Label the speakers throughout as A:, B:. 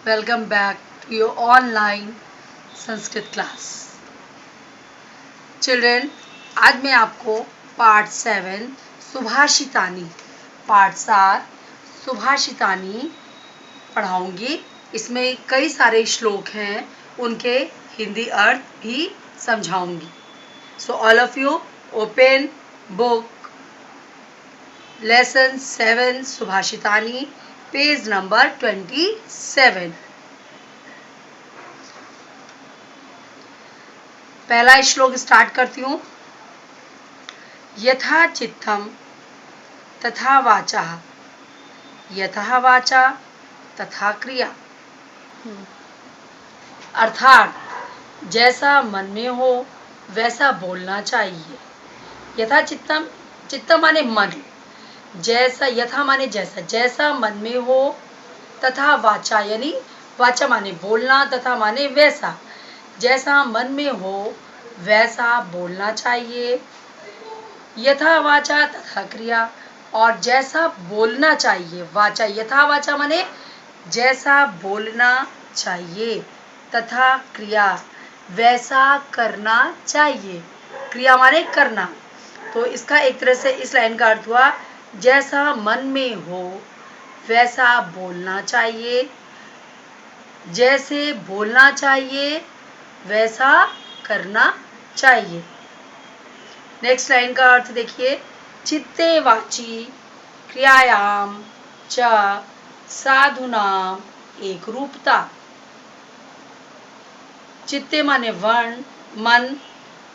A: Welcome back to your online Sanskrit class. Children, आज मैं आपको पार्ट 7 सुभाषितानी पार्ट 7 सुभाषितानी पढ़ाऊंगी। इसमें कई सारे श्लोक हैं, उनके हिंदी अर्थ भी समझाऊंगी। So all of you open book lesson 7 Subhashitani page number 27। पहला श्लोक स्टार्ट करती हूँ। यथा चित्तम तथा वाचा, यथा वाचा तथा क्रिया। अर्थात जैसा मन में हो वैसा बोलना चाहिए। यथा चित्तम, चित्तम माने मन, जैसा, यथा माने जैसा, जैसा मन में हो, तथा वाचा यानी वाचा माने बोलना, तथा माने वैसा, जैसा मन में हो वैसा बोलना चाहिए। यथा वाचा तथा क्रिया, और जैसा बोलना चाहिए। वाचा, यथा वाचा माने जैसा बोलना चाहिए, तथा क्रिया वैसा करना चाहिए। क्रिया माने करना। तो इसका एक तरह से इस लाइन का अर्थ हुआ, जैसा मन में हो वैसा बोलना चाहिए, जैसे बोलना चाहिए वैसा करना चाहिए। नेक्स्ट लाइन का अर्थ देखिए। चित्ते वाची क्रियायाम च साधुनाम एक रूपता। चित्ते माने मन,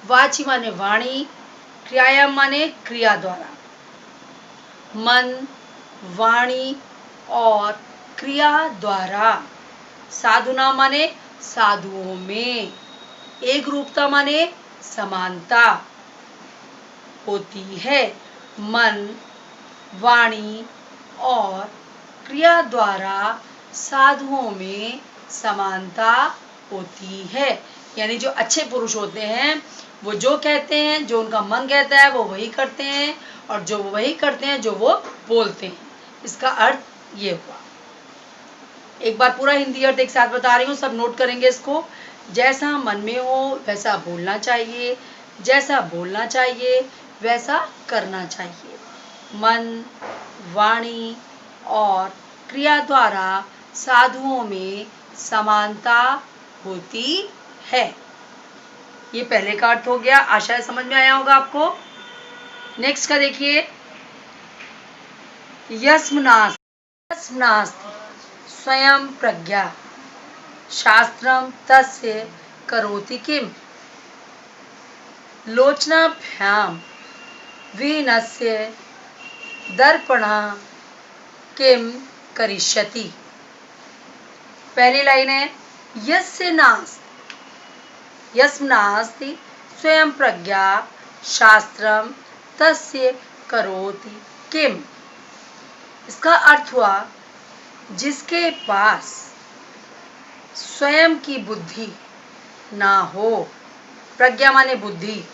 A: वाची माने वाणी, क्रियायाम माने क्रिया द्वारा। मन, वाणी और क्रिया द्वारा। साधुना माने साधुओं में। एक रूपता माने समानता होती है। मन, वाणी और क्रिया द्वारा साधुओं में समानता होती है। यानी जो अच्छे पुरुष होते हैं वो जो कहते हैं, जो उनका मन कहता है वो वही करते हैं, और जो वो वही करते हैं जो वो बोलते हैं। इसका अर्थ ये हुआ। एक बार पूरा हिंदी अर्थ एक साथ बता रही हूँ, सब नोट करेंगे इसको। जैसा मन में हो वैसा बोलना चाहिए, जैसा बोलना चाहिए वैसा करना चाहिए। मन, वाणी और क्रिया द्वारा साधुओं में समानता होती है। ये पहले का अर्थ हो गया। आशा है समझ में आया होगा आपको। नेक्स्ट का देखिए। यस्मनास्ति स्वयं प्रज्ञा शास्त्रम तस्य करोति किम। लोचनाभ्याम वीनस्य दर्पणः किम करिष्यति। पहली लाइन है यस्मनास्ति स्वयं प्रज्ञा शास्त्रम तस्य करोति किम। इसका अर्थ हुआ, जिसके पास स्वयं की बुद्धि ना हो। प्रज्ञा माने बुद्धि,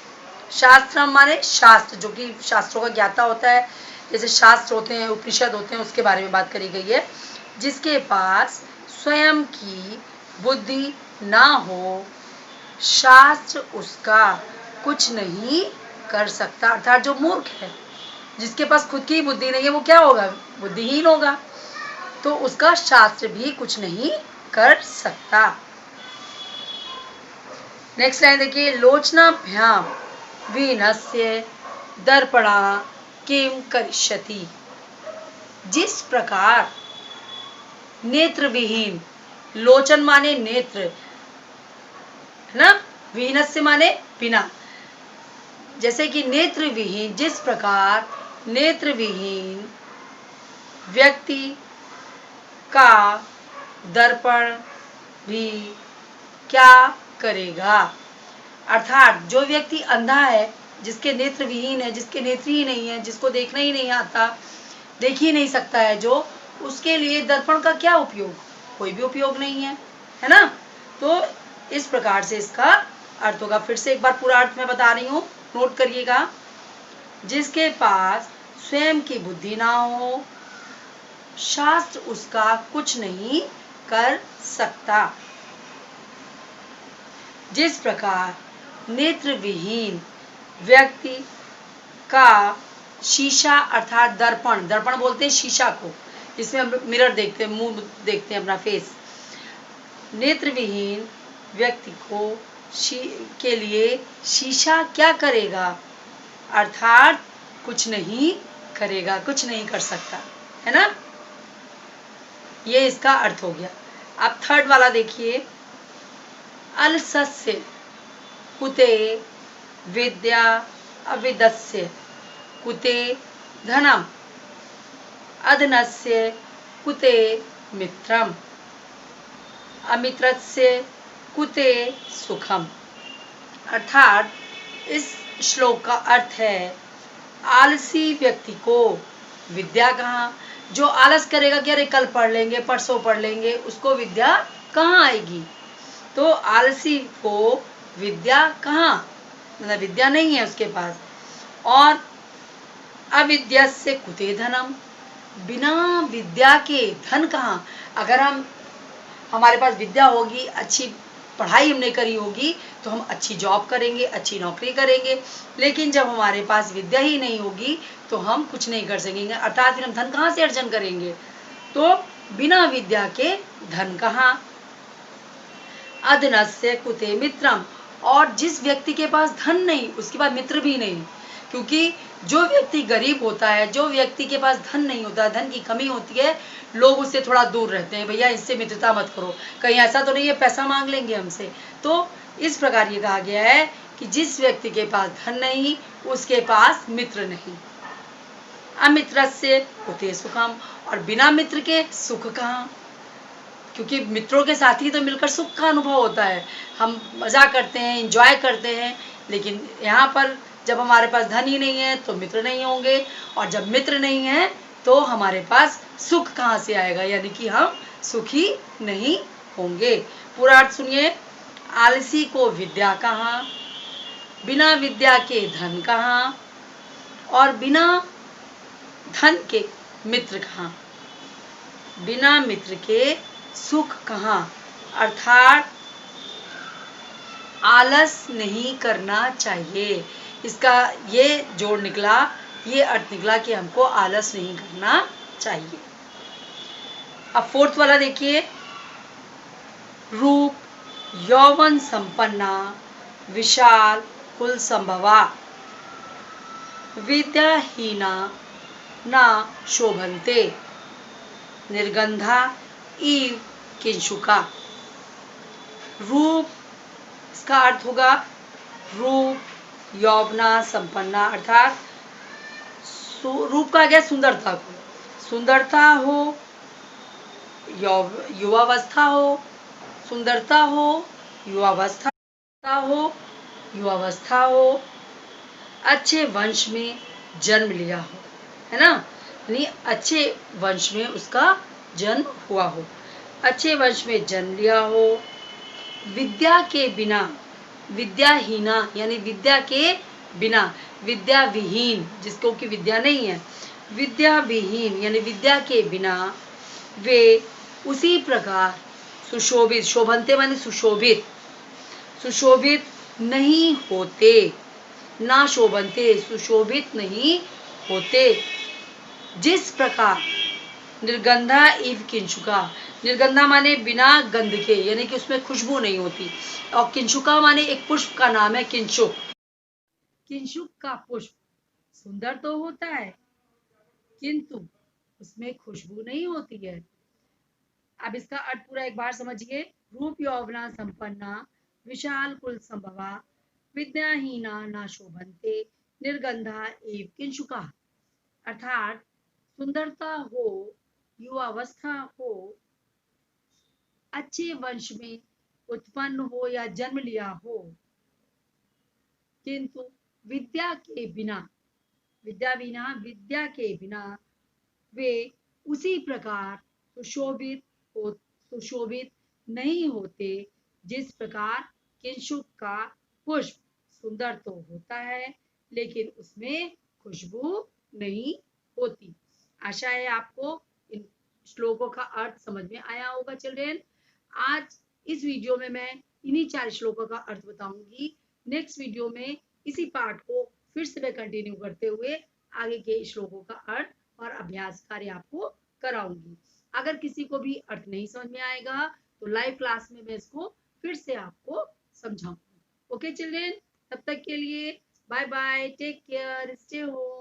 A: शास्त्रम माने शास्त्र, जो कि शास्त्रों का ज्ञाता होता है। जैसे शास्त्र होते हैं, उपनिषद होते हैं, उसके बारे में बात करी गई है। जिसके पास स्वयं की बुद्धि ना हो, शास्त्र उसका कुछ नहीं कर सकता। अर्थात जो मूर्ख है, जिसके पास खुद की बुद्धि नहीं है, वो क्या होगा? बुद्धिहीन होगा। तो उसका शास्त्र भी कुछ नहीं कर सकता। नेक्स्ट लाइन देखिए। लोचनाभ्याम वीनस्य दर्पणा किम करिष्यति। जिस प्रकार नेत्र विहीन, लोचन माने नेत्र है ना, वीनस्य माने बिना। जैसे कि नेत्र विहीन, जिस प्रकार नेत्र विहीन व्यक्ति का दर्पण भी क्या करेगा। अर्थात जो व्यक्ति अंधा है, जिसके नेत्र विहीन है, जिसके नेत्र ही नहीं है, जिसको देखना ही नहीं आता, देख ही नहीं सकता है, जो उसके लिए दर्पण का क्या उपयोग? कोई भी उपयोग नहीं है, है ना। तो इस प्रकार से इसका अर्थ होगा। फिर से एक बार पूरा अर्थ मैं बता रही हूँ, नोट करिएगा। जिसके पास स्वयं की बुद्धि ना हो, शास्त्र उसका कुछ नहीं कर सकता। जिस प्रकार नेत्र विहीन व्यक्ति का शीशा अर्थात दर्पण, दर्पण बोलते हैं शीशा को जिसमें हम मिरर देखते हैं, मुंह देखते हैं अपना फेस। नेत्र विहीन व्यक्ति को के लिए शीशा क्या करेगा, अर्थात कुछ नहीं करेगा, कुछ नहीं कर सकता, है ना। ये इसका अर्थ हो गया। अब थर्ड वाला देखिए, अलसस्य कुते विद्या अविदस्य कुते धनम अधनस्य कुते मित्रम अमित्रस्य कुते सुखम। अर्थात इस श्लोक का अर्थ है, आलसी व्यक्ति को विद्या कहाँ, जो आलस करेगा कि अरे कल पढ़ लेंगे परसों पढ़ लेंगे, उसको विद्या कहाँ आएगी। तो आलसी को विद्या कहाँ, मतलब विद्या नहीं है उसके पास। और अविद्या से कुते धनम, बिना विद्या के धन कहाँ। अगर हमारे पास विद्या होगी, अच्छी पढ़ाई हमने करी होगी तो हम अच्छी जॉब करेंगे, अच्छी नौकरी करेंगे, लेकिन जब हमारे पास विद्या ही नहीं होगी तो हम कुछ नहीं कर सकेंगे। अर्थात फिर हम धन कहाँ से अर्जन करेंगे। तो बिना विद्या के धन कहाँ। अधनस्य कुते मित्रम, और जिस व्यक्ति के पास धन नहीं उसके पास मित्र भी नहीं, क्योंकि जो व्यक्ति गरीब होता है, जो व्यक्ति के पास धन नहीं होता, धन की कमी होती है, लोग उससे थोड़ा दूर रहते हैं, भैया इससे मित्रता मत करो, कहीं ऐसा तो नहीं है पैसा मांग लेंगे हमसे। तो इस प्रकार ये कहा गया है कि जिस व्यक्ति के पास धन नहीं उसके पास मित्र नहीं। अमित्रस्य कुते सुखम, और बिना मित्र के सुख कहाँ, क्योंकि मित्रों के साथ ही तो मिलकर सुख का अनुभव होता है, हम मजा करते हैं, एंजॉय करते हैं। लेकिन यहाँ पर जब हमारे पास धन ही नहीं है तो मित्र नहीं होंगे, और जब मित्र नहीं है तो हमारे पास सुख कहाँ से आएगा, यानी कि हम सुखी नहीं होंगे। पूरा अर्थ सुनिए, आलसी को विद्या कहाँ, बिना विद्या के धन कहाँ, और बिना धन के मित्र कहाँ, बिना मित्र के सुख कहाँ। अर्थात आलस नहीं करना चाहिए। इसका ये जोड़ निकला, ये अर्थ निकला कि हमको आलस नहीं करना चाहिए। अब फोर्थ वाला देखिए, रूप यौवन संपन्ना विशाल कुल संभवा विद्याहीना ना शोभन्ते निर्गंधा इव किंशुका। रूप, इसका अर्थ होगा रूप यौवना संपन्ना, अर्थात रूप का क्या, सुंदरता को, सुंदरता हो, युवावस्था हो, सुंदरता हो, युवावस्था हो, युवावस्था हो, अच्छे वंश में जन्म लिया हो, है ना, यानी अच्छे वंश में उसका जन्म हुआ हो, अच्छे वंश में जन्म लिया हो, विद्या के बिना, विद्याहीना यानी विद्या के बिना, विद्या विहीन जिसको कि विद्या नहीं है, विद्या विहीन यानी विद्या के बिना वे उसी प्रकार सुशोभित, शोभनते माने सुशोभित, सुशोभित नहीं होते, ना शोभनते सुशोभित नहीं होते, जिस प्रकार निर्गंधा इव किंचुका, निर्गंधा माने बिना गंध के, यानी कि उसमें खुशबू नहीं होती, और किंचुका माने एक पुष्प का नाम है किंचुक। किंचुक का पुष्प सुंदर तो होता है किंतु उसमें खुशबू नहीं होती है। अब इसका अर्थ पूरा एक बार समझिए, रूप यौवना संपन्ना विशाल कुल संभवा विद्याहीना ना शोभन्ते निर्गंधा एव किंचुका। अर्थात सुंदरता हो, युवावस्था हो, अच्छे वंश में उत्पन्न हो या जन्म लिया हो, किंतु विद्या के बिना, विद्या के बिना वे उसी प्रकार सुशोभित नहीं होते, जिस प्रकार किंशुक का पुष्प सुंदर तो होता है लेकिन उसमें खुशबू नहीं होती। आशा है आपको इन श्लोकों का अर्थ समझ में आया होगा चिल्ड्रेन। आज इस वीडियो में मैं इन्हीं 4 श्लोकों का अर्थ बताऊंगी। नेक्स्ट वीडियो में इसी पार्ट को फिर से मैं कंटिन्यू करते हुए आगे के श्लोकों का अर्थ और अभ्यास कार्य आपको कराऊंगी। अगर किसी को भी अर्थ नहीं समझ में आएगा तो लाइव क्लास में मैं इसको फिर से आपको समझाऊंगी। ओके चिल्ड्रेन, तब तक के लिए bye bye, take care, stay home.